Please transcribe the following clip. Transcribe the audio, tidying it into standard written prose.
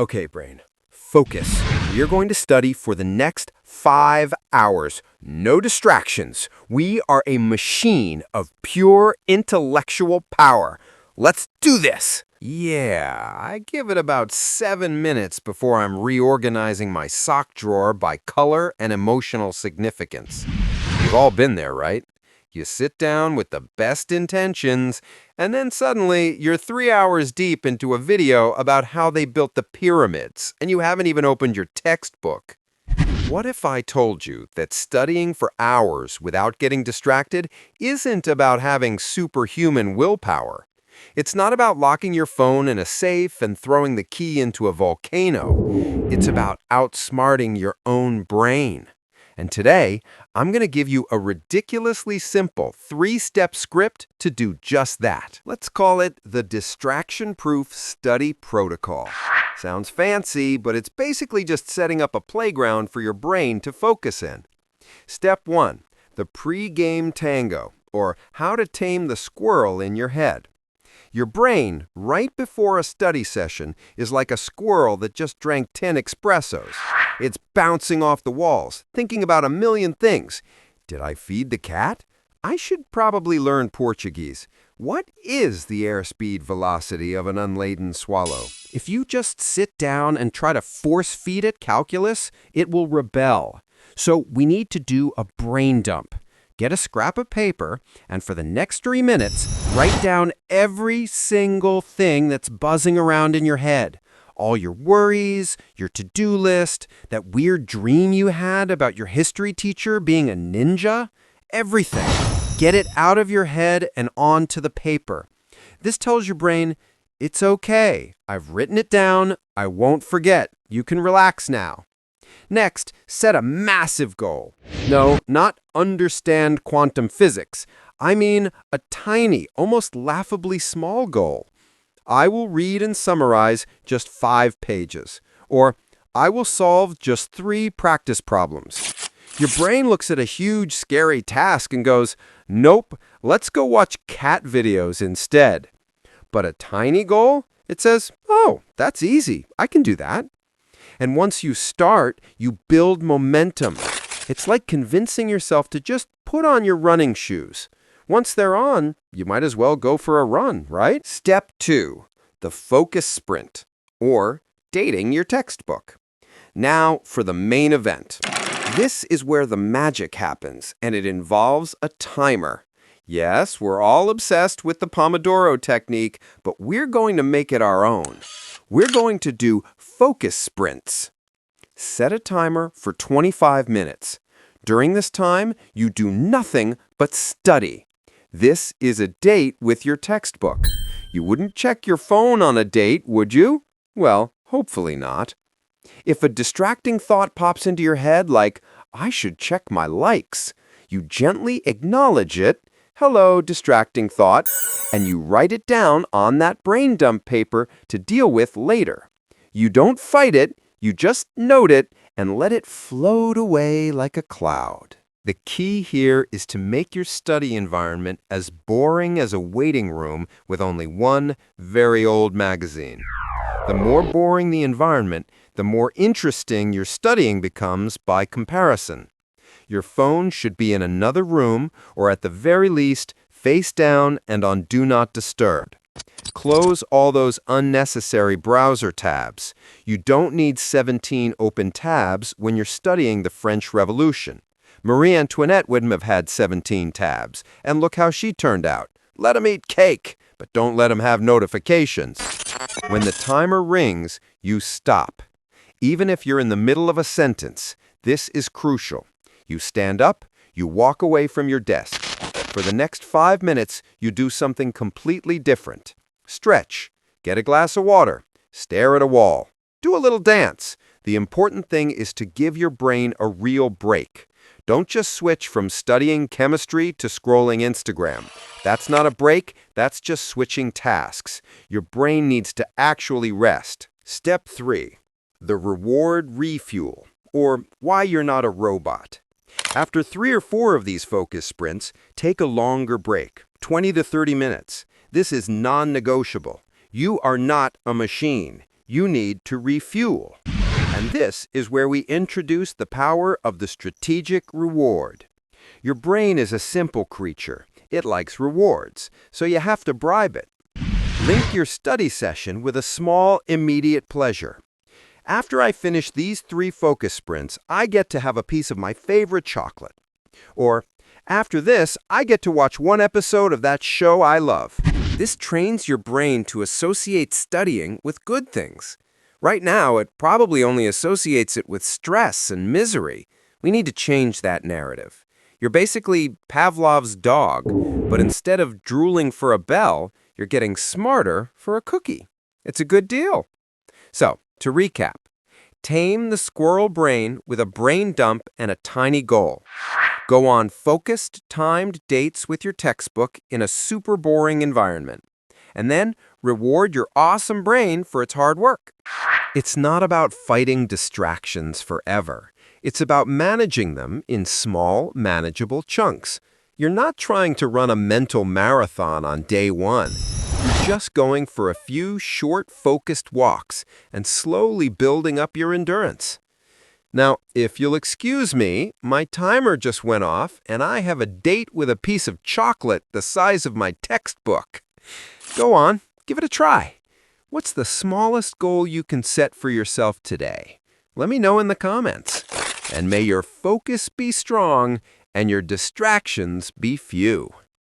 Okay, brain, focus. We are going to study for the next 5 hours. No distractions. We are a machine of pure intellectual power. Let's do this. Yeah, I give it about 7 minutes before I'm reorganizing my sock drawer by color and emotional significance. We've all been there, right? You sit down with the best intentions, and then suddenly you're 3 hours deep into a video about how they built the pyramids, and you haven't even opened your textbook. What if I told you that studying for hours without getting distracted isn't about having superhuman willpower? It's not about locking your phone in a safe and throwing the key into a volcano. It's about outsmarting your own brain. And today, I'm going to give you a ridiculously simple 3-step script to do just that. Let's call it the distraction-proof study protocol. Sounds fancy, but it's basically just setting up a playground for your brain to focus in. Step 1, the pre-game tango, or how to tame the squirrel in your head. Your brain, right before a study session, is like a squirrel that just drank 10 espressos. It's bouncing off the walls, thinking about a million things. Did I feed the cat? I should probably learn Portuguese. What is the airspeed velocity of an unladen swallow? If you just sit down and try to force-feed it calculus, it will rebel. So we need to do a brain dump. Get a scrap of paper, and for the next 3 minutes, write down every single thing that's buzzing around in your head. All your worries, your to-do list, that weird dream you had about your history teacher being a ninja, everything. Get it out of your head and onto the paper. This tells your brain, it's okay. I've written it down. I won't forget. You can relax now. Next, set a massive goal. No, not understand quantum physics. I mean a tiny, almost laughably small goal. I will read and summarize just 5 pages. Or, I will solve just 3 practice problems. Your brain looks at a huge, scary task and goes, nope, let's go watch cat videos instead. But a tiny goal? It says, oh, that's easy. I can do that. And once you start, you build momentum. It's like convincing yourself to just put on your running shoes. Once they're on, you might as well go for a run, right? Step 2, the focus sprint, or dating your textbook. Now for the main event. This is where the magic happens, and it involves a timer. Yes, we're all obsessed with the Pomodoro technique, but we're going to make it our own. We're going to do focus sprints. Set a timer for 25 minutes. During this time, you do nothing but study. This is a date with your textbook. You wouldn't check your phone on a date, would you? Well, hopefully not. If a distracting thought pops into your head like, I should check my likes, you gently acknowledge it, hello, distracting thought, and you write it down on that brain dump paper to deal with later. You don't fight it, you just note it and let it float away like a cloud. The key here is to make your study environment as boring as a waiting room with only one very old magazine. The more boring the environment, the more interesting your studying becomes by comparison. Your phone should be in another room, or at the very least, face down and on Do Not Disturb. Close all those unnecessary browser tabs. You don't need 17 open tabs when you're studying the French Revolution. Marie Antoinette wouldn't have had 17 tabs, and look how she turned out. Let 'em eat cake, but don't let 'em have notifications. When the timer rings, you stop. Even if you're in the middle of a sentence, this is crucial. You stand up, you walk away from your desk. For the next 5 minutes, you do something completely different. Stretch, get a glass of water, stare at a wall, do a little dance. The important thing is to give your brain a real break. Don't just switch from studying chemistry to scrolling Instagram. That's not a break, that's just switching tasks. Your brain needs to actually rest. Step 3, the reward refuel, or why you're not a robot. After 3 or 4 of these focus sprints, take a longer break, 20 to 30 minutes. This is non-negotiable. You are not a machine. you need to refuel. And this is where we introduce the power of the strategic reward. Your brain is a simple creature. It likes rewards, so you have to bribe it. Link your study session with a small, immediate pleasure. After I finish these 3 focus sprints, I get to have a piece of my favorite chocolate. Or, after this, I get to watch 1 episode of that show I love. This trains your brain to associate studying with good things. Right now, it probably only associates it with stress and misery. We need to change that narrative. You're basically Pavlov's dog, but instead of drooling for a bell, you're getting smarter for a cookie. It's a good deal. So, to recap, tame the squirrel brain with a brain dump and a tiny goal. Go on focused, timed dates with your textbook in a super boring environment. And then reward your awesome brain for its hard work. It's not about fighting distractions forever. It's about managing them in small, manageable chunks. You're not trying to run a mental marathon on day 1. You're just going for a few short, focused walks and slowly building up your endurance. Now, if you'll excuse me, my timer just went off and I have a date with a piece of chocolate the size of my textbook. Go on, give it a try. What's the smallest goal you can set for yourself today? Let me know in the comments. And may your focus be strong and your distractions be few.